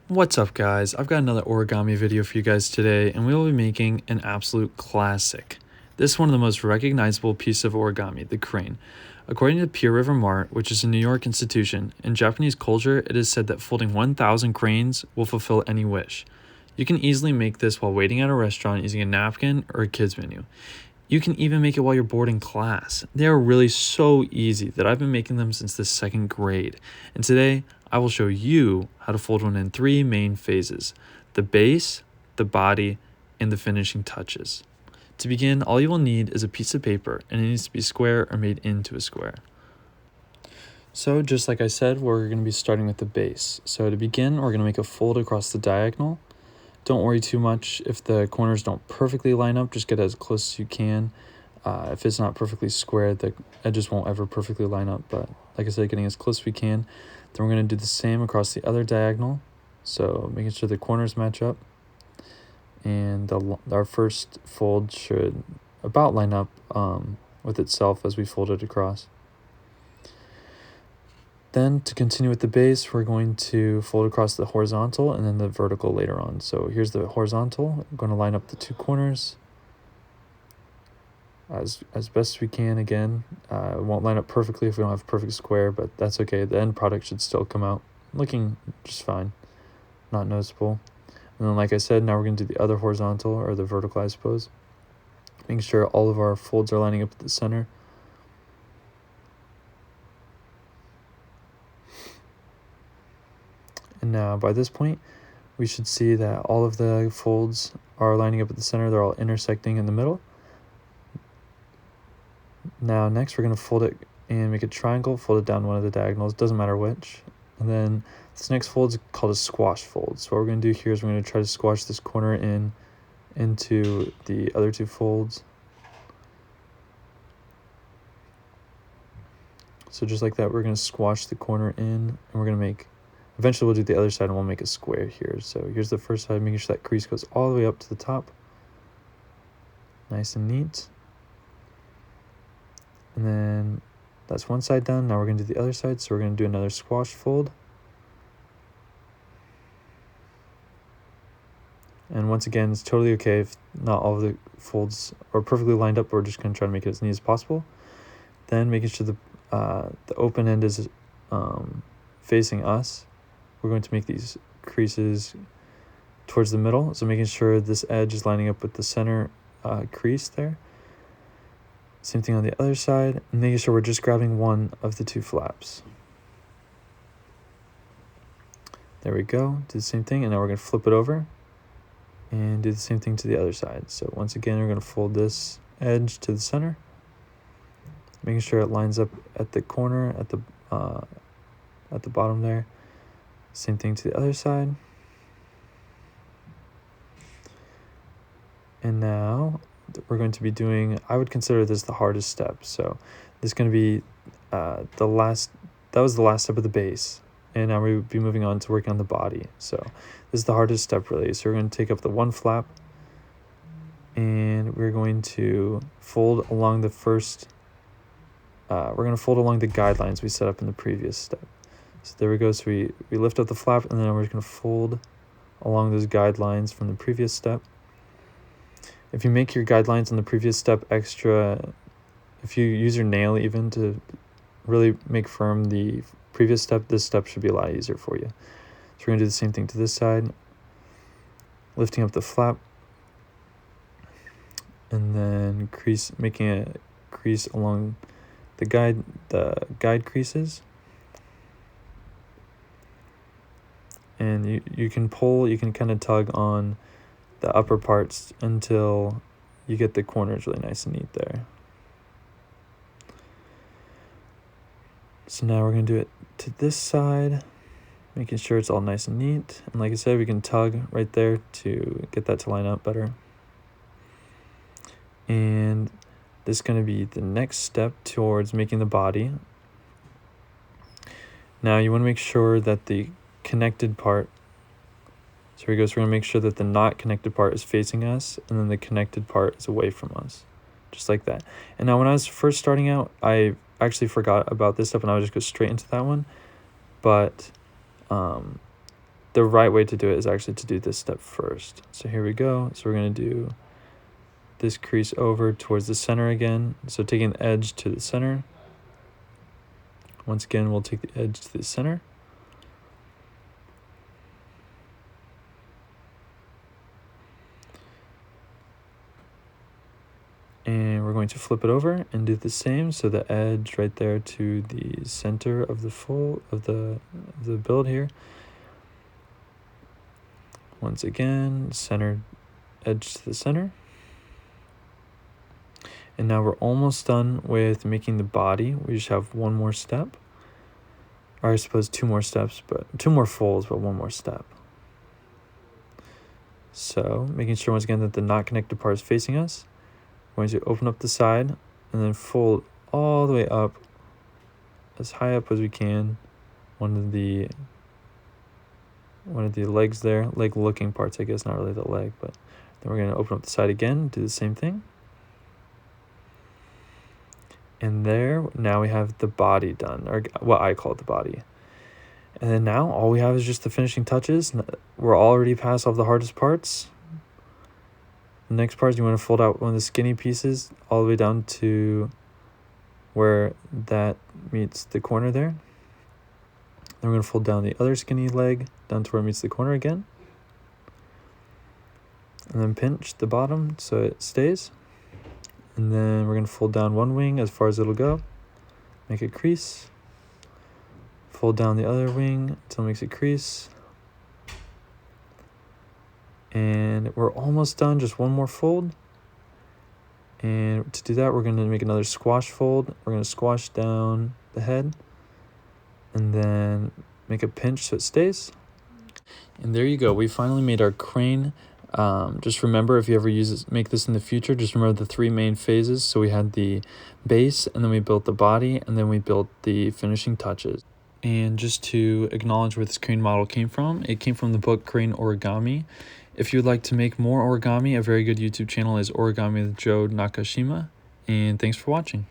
What's up, guys? I've got another origami video for you guys today, and we will be making an absolute classic. This is one of the most recognizable pieces of origami, the crane. According to Pure River Mart, which is a New York institution, in Japanese culture it is said that folding 1,000 cranes will fulfill any wish. You can easily make this while waiting at a restaurant using a napkin or a kids menu. You can even make it while you're bored in class. They are really so easy that I've been making them since the 2nd grade. And today, I will show you how to fold one in 3 main phases: the base, the body, and the finishing touches. To begin, all you will need is a piece of paper, and it needs to be square or made into a square. So just like I said, we're going to be starting with the base. So to begin, we're going to make a fold across the diagonal. Don't worry too much if the corners don't perfectly line up, just get as close as you can. If it's not perfectly square, the edges won't ever perfectly line up, but like I said, getting as close as we can. Then we're going to do the same across the other diagonal, so making sure the corners match up. And our first fold should about line up with itself as we fold it across. Then to continue with the base, we're going to fold across the horizontal and then the vertical later on. So here's the horizontal. I'm going to line up the 2 corners as best we can. Again, it won't line up perfectly if we don't have a perfect square, but that's okay. The end product should still come out looking just fine, not noticeable. And then like I said, now we're going to do the other horizontal, or the vertical, I suppose. Making sure all of our folds are lining up at the center. And now by this point, we should see that all of the folds are lining up at the center. They're all intersecting in the middle. Now next, we're going to fold it and make a triangle, fold it down one of the diagonals, doesn't matter which. And then this next fold is called a squash fold. So what we're going to do here is we're going to try to squash this corner into the other 2 folds. So just like that, we're going to squash the corner in, and we're going to make, eventually we'll do the other side and we'll make a square here. So here's the first side, making sure that crease goes all the way up to the top. Nice and neat. And then that's one side done. Now we're going to do the other side. So we're going to do another squash fold. And once again, it's totally okay if not all of the folds are perfectly lined up. We're just going to try to make it as neat as possible. Then making sure the open end is facing us. We're going to make these creases towards the middle. So making sure this edge is lining up with the center crease there. Same thing on the other side, and making sure we're just grabbing one of the 2 flaps. There we go. Do the same thing, and now we're going to flip it over and do the same thing to the other side. So once again, we're going to fold this edge to the center, making sure it lines up at the corner at the bottom there. Same thing to the other side. And now we're going to be doing, I would consider this the hardest step. So this is going to be that was the last step of the base. And now we would be moving on to working on the body. So this is the hardest step really. So we're going to take up the 1 flap, and we're going to fold along the first, we're going to fold along the guidelines we set up in the previous step. So there we go. So we lift up the flap, and then we're just going to fold along those guidelines from the previous step. If you make your guidelines on the previous step extra, if you use your nail even to really make firm the previous step, this step should be a lot easier for you. So we're going to do the same thing to this side, lifting up the flap, and then making a crease along the guide creases. And you can pull, you can kind of tug on the upper parts until you get the corners really nice and neat there. So now we're going to do it to this side, making sure it's all nice and neat. And like I said, we can tug right there to get that to line up better. And this is going to be the next step towards making the body. Now you want to make sure that the connected part, so here we go, so we're going to make sure that the not connected part is facing us, and then the connected part is away from us, just like that. And now when I was first starting out, I actually forgot about this step, and I would just go straight into that one. But the right way to do it is actually to do this step first. So here we go. So we're going to do this crease over towards the center again. So taking the edge to the center. Once again, we'll take the edge to the center. And we're going to flip it over and do the same. So the edge right there to the center of the the build here. Once again, center edge to the center. And now we're almost done with making the body. We just have one more step. Or I suppose two more steps, but 2 more folds, but 1 more step. So making sure once again that the not connected part is facing us. We're going to open up the side and then fold all the way up, as high up as we can. One of the legs there, leg looking parts, I guess, not really the leg, but then we're going to open up the side again, do the same thing. And there, now we have the body done, or what I call it the body. And then now all we have is just the finishing touches. We're already past all the hardest parts. The next part is you want to fold out one of the skinny pieces all the way down to where that meets the corner there. Then we're going to fold down the other skinny leg down to where it meets the corner again. And then pinch the bottom so it stays. And then we're going to fold down one wing as far as it'll go. Make a crease. Fold down the other wing until it makes a crease. And we're almost done, just one more fold. And to do that, we're going to make another squash fold. We're going to squash down the head and then make a pinch so it stays. And there you go. We finally made our crane. Just remember, if you ever make this in the future, just remember the 3 main phases. So we had the base, and then we built the body, and then we built the finishing touches. And just to acknowledge where this crane model came from, it came from the book Crane Origami. If you'd like to make more origami, a very good YouTube channel is Origami with Joe Nakashima. And thanks for watching.